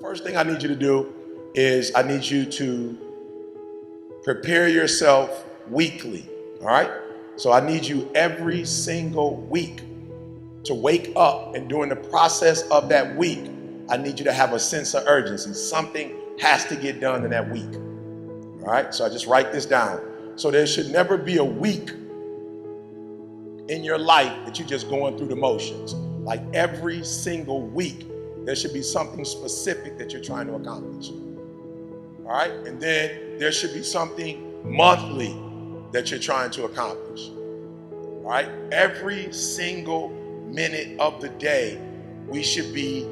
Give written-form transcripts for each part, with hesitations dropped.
First thing I need you to do is I need you to prepare yourself weekly, all right? So I need you every single week to wake up, and during the process of that week, I need you to have a sense of urgency. Something has to get done in that week, all right? So I just write this down. So there should never be a week in your life that you're just going through the motions. Like every single week, there should be something specific that you're trying to accomplish. All right? And then there should be something monthly that you're trying to accomplish. All right? Every single minute of the day, we should be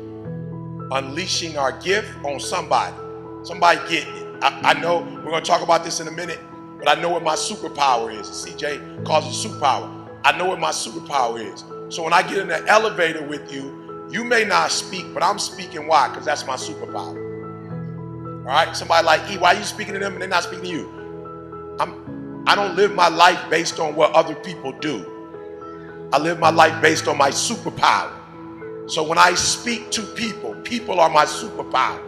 unleashing our gift on somebody. Somebody getting it. I know we're going to talk about this in a minute, but I know what my superpower is. CJ calls it superpower. I know what my superpower is. So when I get in the elevator with you, you may not speak, but I'm speaking. Why? Because that's my superpower. All right? Somebody like, E, why are you speaking to them and they're not speaking to you? I don't live my life based on what other people do. I live my life based on my superpower. So when I speak to people, people are my superpower.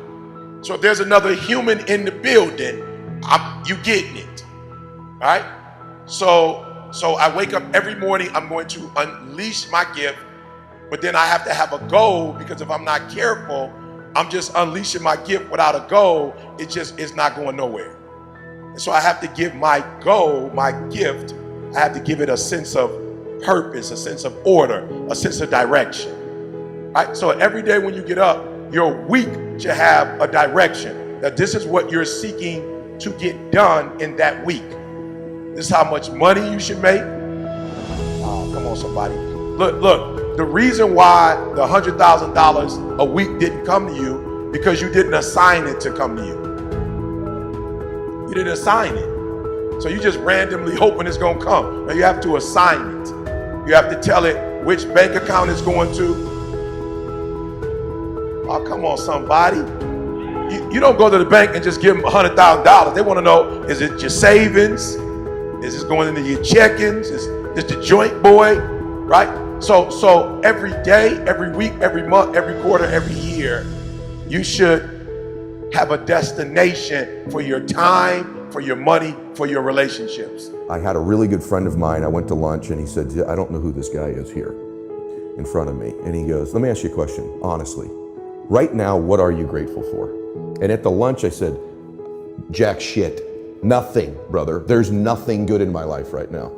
So if there's another human in the building, you getting it. All right? So I wake up every morning, I'm going to unleash my gift, but then I have to have a goal, because if I'm not careful, I'm just unleashing my gift without a goal. It's not going nowhere. And so I have to give my goal, my gift, I have to give it a sense of purpose, a sense of order, a sense of direction. All right? So every day when you get up, your week should have a direction. That this is what you're seeking to get done in that week. This is how much money you should make. Oh, come on, somebody. Look, the reason why the $100,000 a week didn't come to you, because you didn't assign it to come to you. You didn't assign it. So you just randomly hoping it's gonna come. Now you have to assign it. You have to tell it which bank account it's going to. Oh, come on, somebody. You don't go to the bank and just give them $100,000. They want to know, is it your savings? Is this going into your check-ins? Is this the joint boy? Right? So every day, every week, every month, every quarter, every year, you should have a destination for your time, for your money, for your relationships. I had a really good friend of mine. I went to lunch and he said, I don't know who this guy is here in front of me. And he goes, let me ask you a question, honestly. Right now, what are you grateful for? And at the lunch, I said, jack shit. Nothing, brother. There's nothing good in my life right now.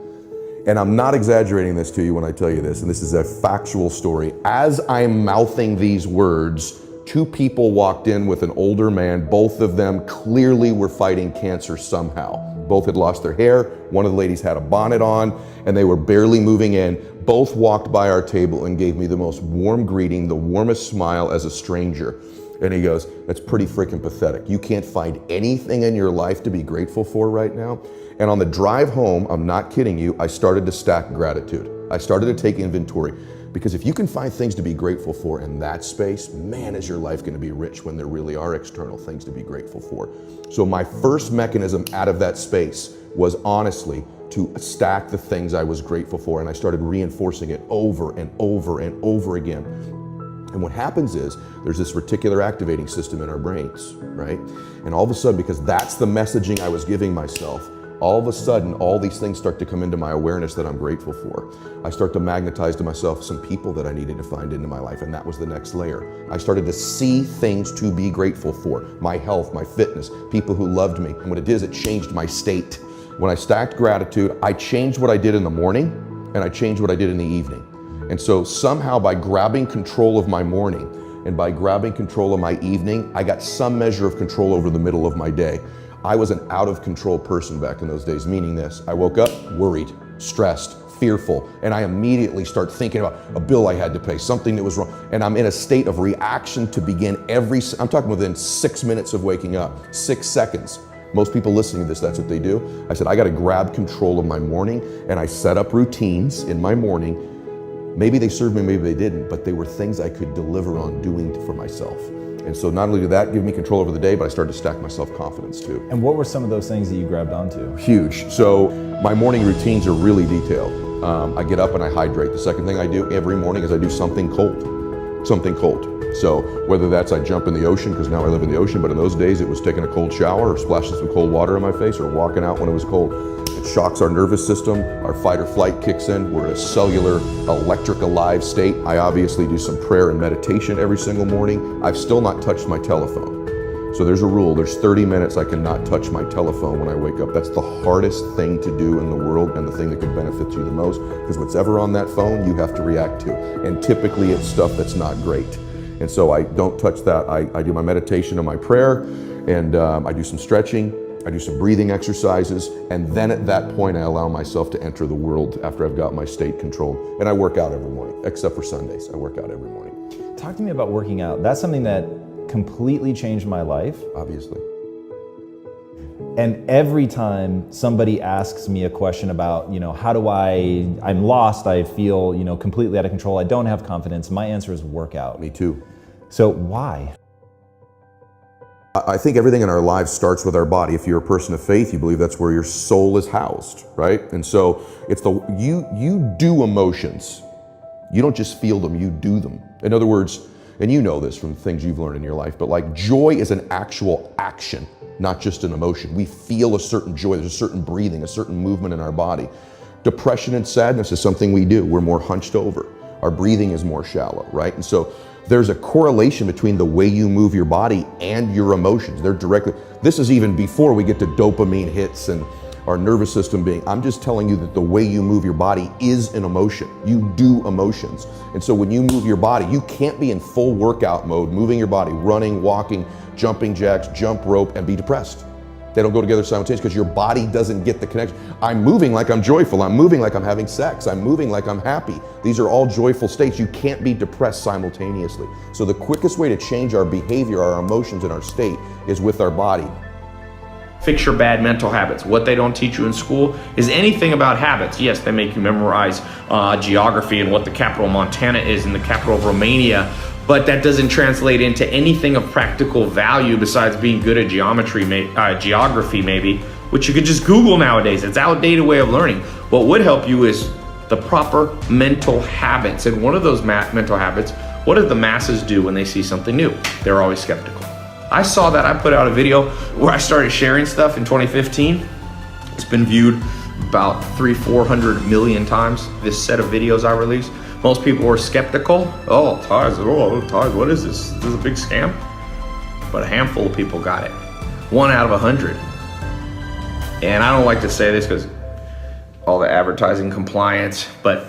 And I'm not exaggerating this to you when I tell you this, and this is a factual story. As I'm mouthing these words, two people walked in with an older man. Both of them clearly were fighting cancer somehow. Both had lost their hair. One of the ladies had a bonnet on, and they were barely moving in. Both walked by our table and gave me the most warm greeting, the warmest smile as a stranger. And he goes, that's pretty freaking pathetic. You can't find anything in your life to be grateful for right now. And on the drive home, I'm not kidding you, I started to stack gratitude. I started to take inventory. Because if you can find things to be grateful for in that space, man, is your life going to be rich when there really are external things to be grateful for. So my first mechanism out of that space was honestly to stack the things I was grateful for, and I started reinforcing it over and over and over again. And what happens is there's this reticular activating system in our brains, right? And all of a sudden, because that's the messaging I was giving myself, all of a sudden, all these things start to come into my awareness that I'm grateful for. I start to magnetize to myself some people that I needed to find into my life, and that was the next layer. I started to see things to be grateful for. My health, my fitness, people who loved me. And what it did is it changed my state. When I stacked gratitude, I changed what I did in the morning, and I changed what I did in the evening. And so somehow by grabbing control of my morning and by grabbing control of my evening, I got some measure of control over the middle of my day. I was an out of control person back in those days, meaning this. I woke up worried, stressed, fearful, and I immediately start thinking about a bill I had to pay, something that was wrong. And I'm in a state of reaction to begin I'm talking within 6 minutes of waking up, 6 seconds. Most people listening to this, that's what they do. I said, I gotta grab control of my morning, and I set up routines in my morning. Maybe they served me, maybe they didn't, but they were things I could deliver on doing for myself. And so not only did that give me control over the day, but I started to stack my self-confidence too. And what were some of those things that you grabbed onto? Huge. So my morning routines are really detailed. I get up and I hydrate. The second thing I do every morning is I do something cold. Something cold. So whether that's I jump in the ocean because now I live in the ocean, but in those days it was taking a cold shower or splashing some cold water in my face or walking out when it was cold. It shocks our nervous system, our fight or flight kicks in, we're in a cellular, electric alive state. I obviously do some prayer and meditation every single morning. I've still not touched my telephone. So there's a rule, there's 30 minutes I cannot touch my telephone when I wake up. That's the hardest thing to do in the world and the thing that could benefit you the most, because whatever on that phone you have to react to. And typically it's stuff that's not great. And so I don't touch that. I do my meditation and my prayer, and I do some stretching, I do some breathing exercises, and then at that point I allow myself to enter the world after I've got my state controlled. And I work out every morning, except for Sundays. I work out every morning. Talk to me about working out. That's something that completely changed my life. Obviously. And every time somebody asks me a question about, how do I'm lost, I feel, completely out of control, I don't have confidence, my answer is workout. Me too. So why? I think everything in our lives starts with our body. If you're a person of faith, you believe that's where your soul is housed, right? And so it's you do emotions. You don't just feel them, you do them. In other words, and you know this from things you've learned in your life, but like joy is an actual action, not just an emotion. We feel a certain joy, there's a certain breathing, a certain movement in our body. Depression and sadness is something we do. We're more hunched over. Our breathing is more shallow, right? And so there's a correlation between the way you move your body and your emotions. They're directly, this is even before we get to dopamine hits and our nervous system being, I'm just telling you that the way you move your body is an emotion. You do emotions. And so when you move your body, you can't be in full workout mode, moving your body, running, walking, jumping jacks, jump rope, and be depressed. They don't go together simultaneously because your body doesn't get the connection. I'm moving like I'm joyful. I'm moving like I'm having sex. I'm moving like I'm happy. These are all joyful states. You can't be depressed simultaneously. So the quickest way to change our behavior, our emotions, and our state is with our body. Fix your bad mental habits. What they don't teach you in school is anything about habits. Yes, they make you memorize geography and what the capital of Montana is and the capital of Romania, but that doesn't translate into anything of practical value besides being good at geography maybe, which you could just Google nowadays. It's an outdated way of learning. What would help you is the proper mental habits. And one of those mental habits, what do the masses do when they see something new? They're always skeptical. I saw that. I put out a video where I started sharing stuff in 2015. It's been viewed about 300-400 million times, this set of videos I released. Most people were skeptical. Oh, ties, what is this? Is this a big scam? But a handful of people got it. 1 out of 100. And I don't like to say this because all the advertising compliance, but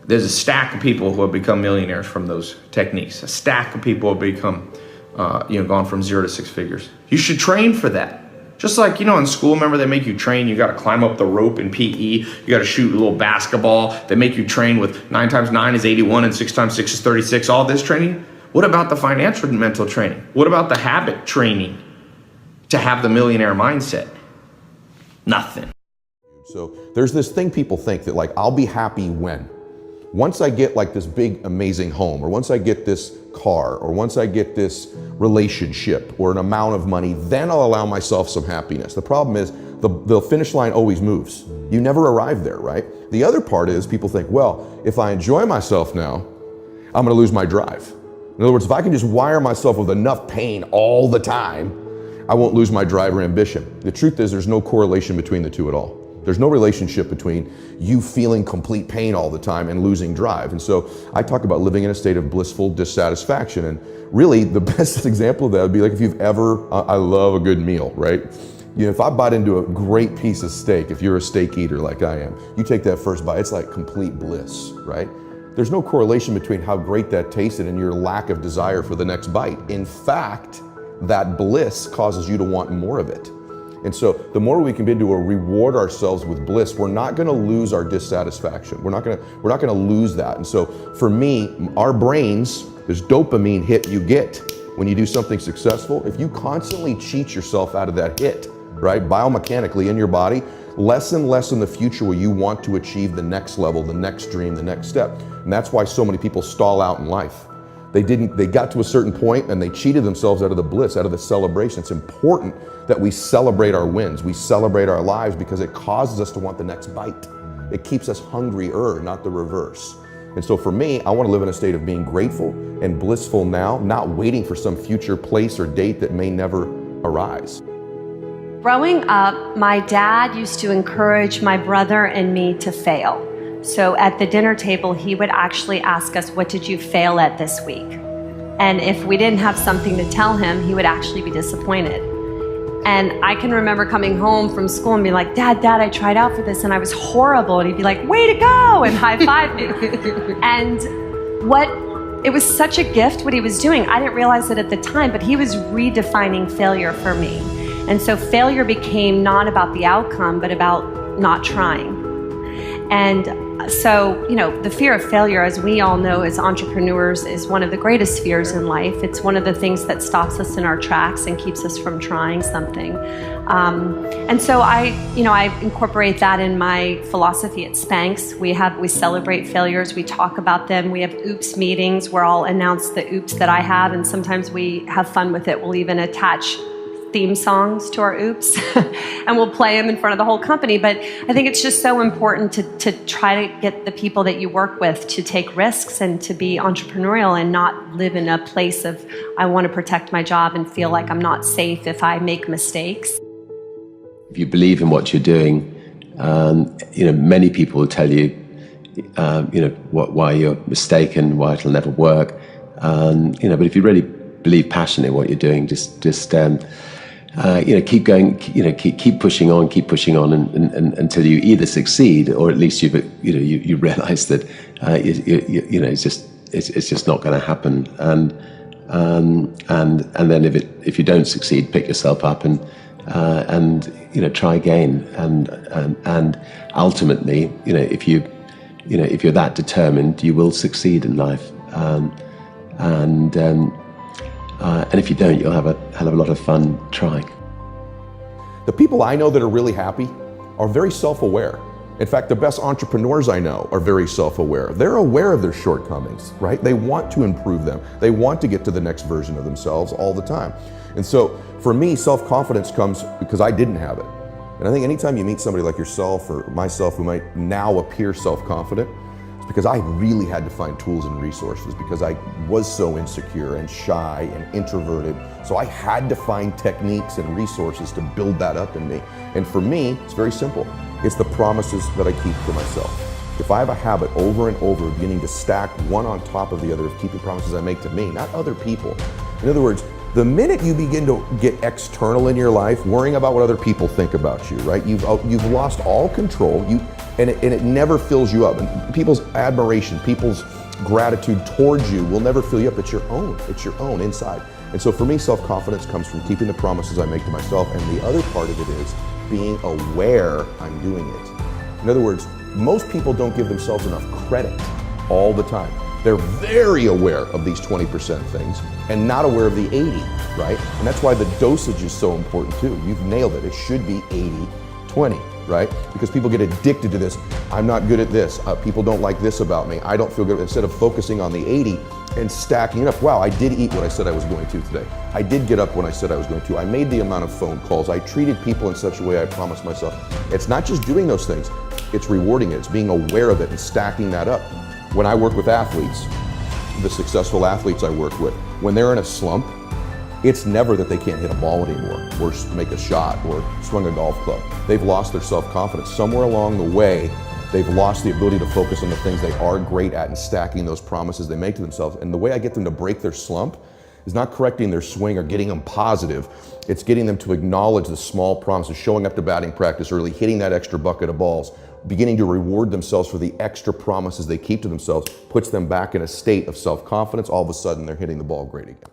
there's a stack of people who have become millionaires from those techniques. A stack of people have become gone from 0 to 6 figures. You should train for that. Just like, in school, remember they make you train, you gotta climb up the rope in PE, you gotta shoot a little basketball, they make you train with 9 times 9 is 81 and 6 times 6 is 36, all this training. What about the financial mental training? What about the habit training to have the millionaire mindset? Nothing. So there's this thing people think that like, I'll be happy when? Once I get like this big, amazing home, or once I get this car, or once I get this relationship, or an amount of money, then I'll allow myself some happiness. The problem is the finish line always moves. You never arrive there, right? The other part is people think, well, if I enjoy myself now, I'm gonna lose my drive. In other words, if I can just wire myself with enough pain all the time, I won't lose my drive or ambition. The truth is there's no correlation between the two at all. There's no relationship between you feeling complete pain all the time and losing drive. And so I talk about living in a state of blissful dissatisfaction. And really the best example of that would be like if you've ever, I love a good meal, right? If I bite into a great piece of steak, if you're a steak eater like I am, you take that first bite, it's like complete bliss, right? There's no correlation between how great that tasted and your lack of desire for the next bite. In fact, that bliss causes you to want more of it. And so the more we can begin to reward ourselves with bliss, we're not gonna lose our dissatisfaction. We're not gonna lose that. And so for me, our brains, there's dopamine hit you get when you do something successful. If you constantly cheat yourself out of that hit, right, biomechanically in your body, less and less in the future will you want to achieve the next level, the next dream, the next step. And that's why so many people stall out in life. They got to a certain point and they cheated themselves out of the bliss, out of the celebration. It's important that we celebrate our wins. We celebrate our lives because it causes us to want the next bite. It keeps us hungrier, not the reverse. And so for me, I want to live in a state of being grateful and blissful now, not waiting for some future place or date that may never arise. Growing up, my dad used to encourage my brother and me to fail. So at the dinner table, he would actually ask us, what did you fail at this week? And if we didn't have something to tell him, he would actually be disappointed. And I can remember coming home from school and being like, Dad, I tried out for this and I was horrible. And he'd be like, way to go, and high-five me. And it was such a gift what he was doing. I didn't realize it at the time, but he was redefining failure for me. And so failure became not about the outcome, but about not trying. And so, the fear of failure, as we all know as entrepreneurs, is one of the greatest fears in life. It's one of the things that stops us in our tracks and keeps us from trying something. And so I incorporate that in my philosophy at Spanx. We celebrate failures, we talk about them. We have oops meetings where I'll announce the oops that I have, and sometimes we have fun with it. We'll even attach theme songs to our oops and we'll play them in front of the whole company. But I think it's just so important to try to get the people that you work with to take risks and to be entrepreneurial and not live in a place of, I want to protect my job and feel like I'm not safe if I make mistakes. If you believe in what you're doing, many people will tell you, why you're mistaken, why it'll never work. But if you really believe passionately in what you're doing, just keep going, keep pushing on, and until you either succeed or at least you realize that it's just not going to happen. And then if you don't succeed, pick yourself up and try again. And ultimately, if you're that determined, you will succeed in life. And if you don't, you'll have a hell of a lot of fun trying. The people I know that are really happy are very self-aware. In fact, the best entrepreneurs I know are very self-aware. They're aware of their shortcomings, right? They want to improve them. They want to get to the next version of themselves all the time. And so for me, self-confidence comes because I didn't have it. And I think anytime you meet somebody like yourself or myself who might now appear self-confident, because I really had to find tools and resources because I was so insecure and shy and introverted. So I had to find techniques and resources to build that up in me. And for me, it's very simple. It's the promises that I keep to myself. If I have a habit over and over beginning to stack one on top of the other of keeping promises I make to me, not other people. In other words, the minute you begin to get external in your life, worrying about what other people think about you, right? You've lost all control. And it never fills you up. And people's admiration, people's gratitude towards you will never fill you up. It's your own. It's your own inside. And so for me, self-confidence comes from keeping the promises I make to myself. And the other part of it is being aware I'm doing it. In other words, most people don't give themselves enough credit all the time. They're very aware of these 20% things and not aware of the 80, right? And that's why the dosage is so important too. You've nailed it. It should be 80-20. Right? Because people get addicted to this. I'm not good at this. People don't like this about me. I don't feel good. Instead of focusing on the 80 and stacking it up. Wow, I did eat what I said I was going to today. I did get up when I said I was going to. I made the amount of phone calls. I treated people in such a way I promised myself. It's not just doing those things. It's rewarding it. It's being aware of it and stacking that up. When I work with athletes, the successful athletes I work with, when they're in a slump, it's never that they can't hit a ball anymore or make a shot or swing a golf club. They've lost their self-confidence. Somewhere along the way, they've lost the ability to focus on the things they are great at and stacking those promises they make to themselves. And the way I get them to break their slump is not correcting their swing or getting them positive. It's getting them to acknowledge the small promises, showing up to batting practice early, hitting that extra bucket of balls, beginning to reward themselves for the extra promises they keep to themselves, puts them back in a state of self-confidence. All of a sudden, they're hitting the ball great again.